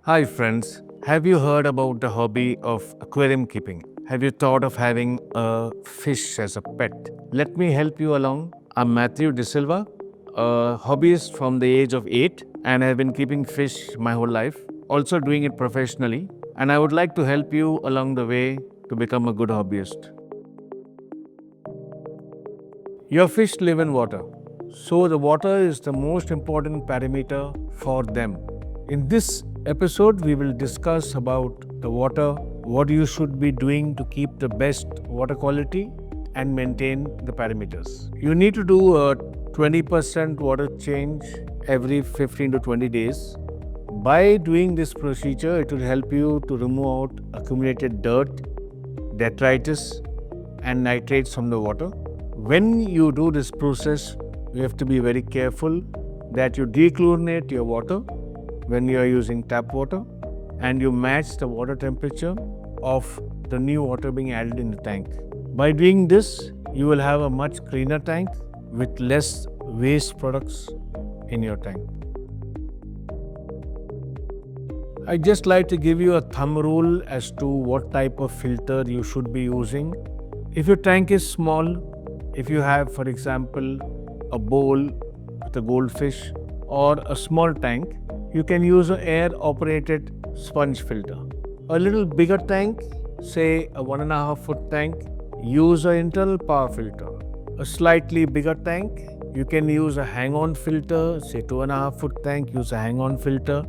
Hi friends, have you heard about the hobby of aquarium keeping? Have you thought of having a fish as a pet? Let me help you along. I'm Mathew D'Silva, a hobbyist from the age of 8 and have been keeping fish my whole life, also doing it professionally, and I would like to help you along the way to become a good hobbyist. Your fish live in water, so the water is the most important parameter for them. In this episode, we will discuss about the water, what you should be doing to keep the best water quality and maintain the parameters. You need to do a 20% water change every 15 to 20 days. By doing this procedure, it will help you to remove out accumulated dirt, detritus, and nitrates from the water. When you do this process, you have to be very careful that you dechlorinate your water when you are using tap water and you match the water temperature of the new water being added in the tank. By doing this, you will have a much cleaner tank with less waste products in your tank. I'd just like to give you a thumb rule as to what type of filter you should be using. If your tank is small, if you have, for example, a bowl with a goldfish or a small tank, you can use an air-operated sponge filter. A little bigger tank, say a 1.5 foot tank, use an internal power filter. A slightly bigger tank, you can use a hang-on filter, say 2.5 foot tank, use a hang-on filter.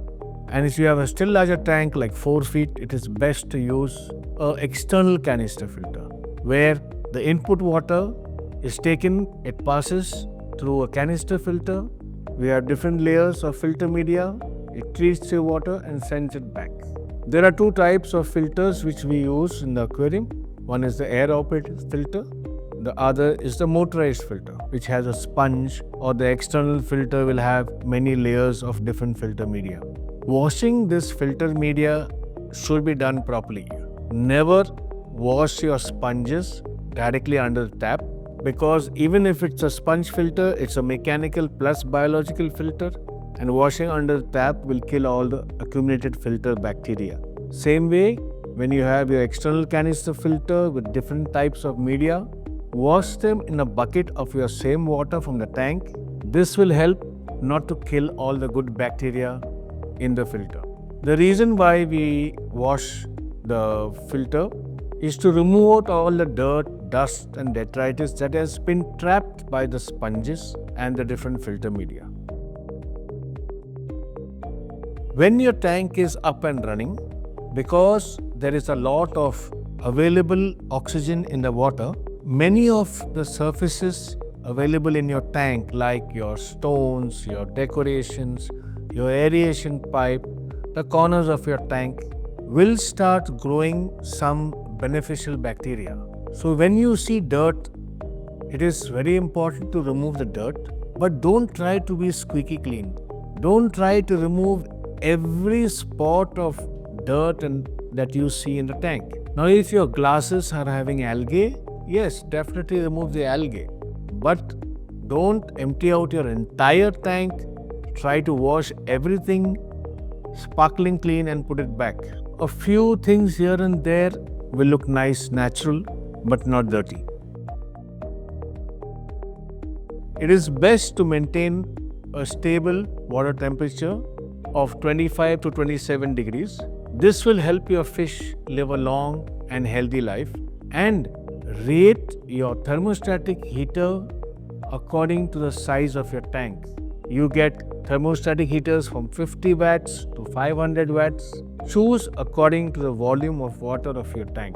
And if you have a still larger tank like 4 feet, it is best to use an external canister filter where the input water is taken, it passes through a canister filter. We have different layers of filter media. It treats your water and sends it back. There are two types of filters which we use in the aquarium. One is the air-operated filter. The other is the motorized filter, which has a sponge, or the external filter will have many layers of different filter media. Washing this filter media should be done properly. Never wash your sponges directly under the tap, because even if it's a sponge filter, it's a mechanical plus biological filter, and washing under the tap will kill all the accumulated filter bacteria. Same way, when you have your external canister filter with different types of media, wash them in a bucket of your same water from the tank. This will help not to kill all the good bacteria in the filter. The reason why we wash the filter is to remove out all the dirt, dust and detritus that has been trapped by the sponges and the different filter media. When your tank is up and running, because there is a lot of available oxygen in the water, many of the surfaces available in your tank, like your stones, your decorations, your aeration pipe, the corners of your tank, will start growing some beneficial bacteria. So when you see dirt, it is very important to remove the dirt, but don't try to be squeaky clean. Don't try to remove every spot of dirt and that you see in the tank. Now, if your glasses are having algae, yes, definitely remove the algae. But don't empty out your entire tank. Try to wash everything sparkling clean and put it back. A few things here and there will look nice, natural, but not dirty. It is best to maintain a stable water temperature of 25 to 27 degrees. This will help your fish live a long and healthy life. And rate your thermostatic heater according to the size of your tank. You get thermostatic heaters from 50 watts to 500 watts. Choose according to the volume of water of your tank.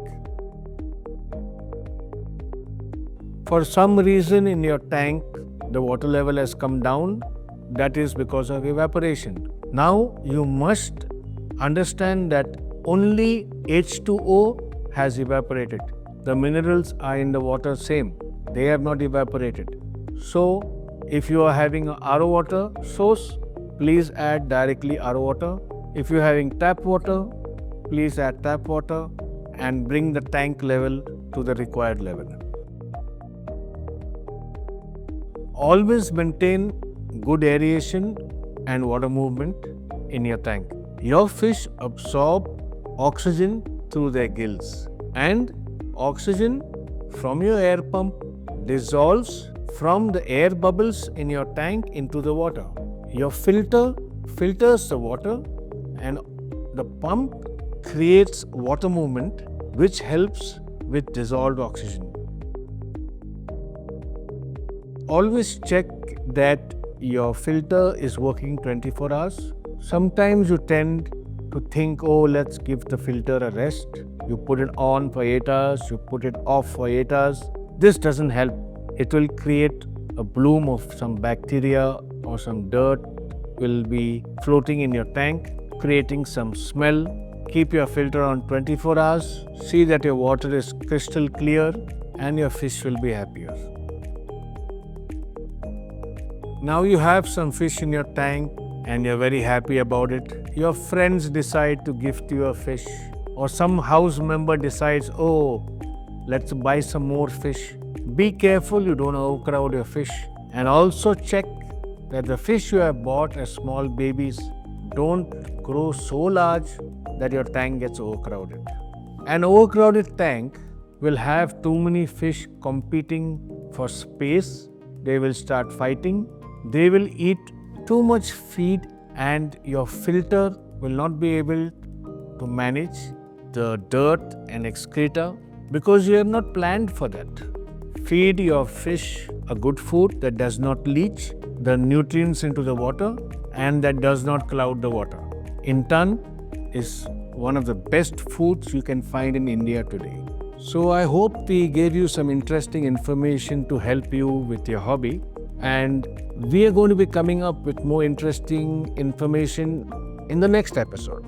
For some reason in your tank, the water level has come down. That is because of evaporation. Now you must understand that only H2O has evaporated. The minerals are in the water same. They have not evaporated. So if you are having a RO water source, please add directly RO water. If you are having tap water, please add tap water and bring the tank level to the required level. Always maintain good aeration and water movement in your tank. Your fish absorb oxygen through their gills, and oxygen from your air pump dissolves from the air bubbles in your tank into the water. Your filter filters the water, and the pump creates water movement which helps with dissolved oxygen. Always check that your filter is working 24 hours. Sometimes you tend to think, oh, let's give the filter a rest. You put it on for 8 hours, you put it off for 8 hours. This doesn't help. It will create a bloom of some bacteria or some dirt will be floating in your tank, creating some smell. Keep your filter on 24 hours. See that your water is crystal clear and your fish will be happier. Now you have some fish in your tank and you're very happy about it. Your friends decide to gift you a fish, or some house member decides, oh, let's buy some more fish. Be careful you don't overcrowd your fish, and also check that the fish you have bought as small babies don't grow so large that your tank gets overcrowded. An overcrowded tank will have too many fish competing for space. They will start fighting. They will eat too much feed, and your filter will not be able to manage the dirt and excreta because you have not planned for that. Feed your fish a good food that does not leach the nutrients into the water and that does not cloud the water. Intan is one of the best foods you can find in India today. So I hope we gave you some interesting information to help you with your hobby. And we are going to be coming up with more interesting information in the next episode.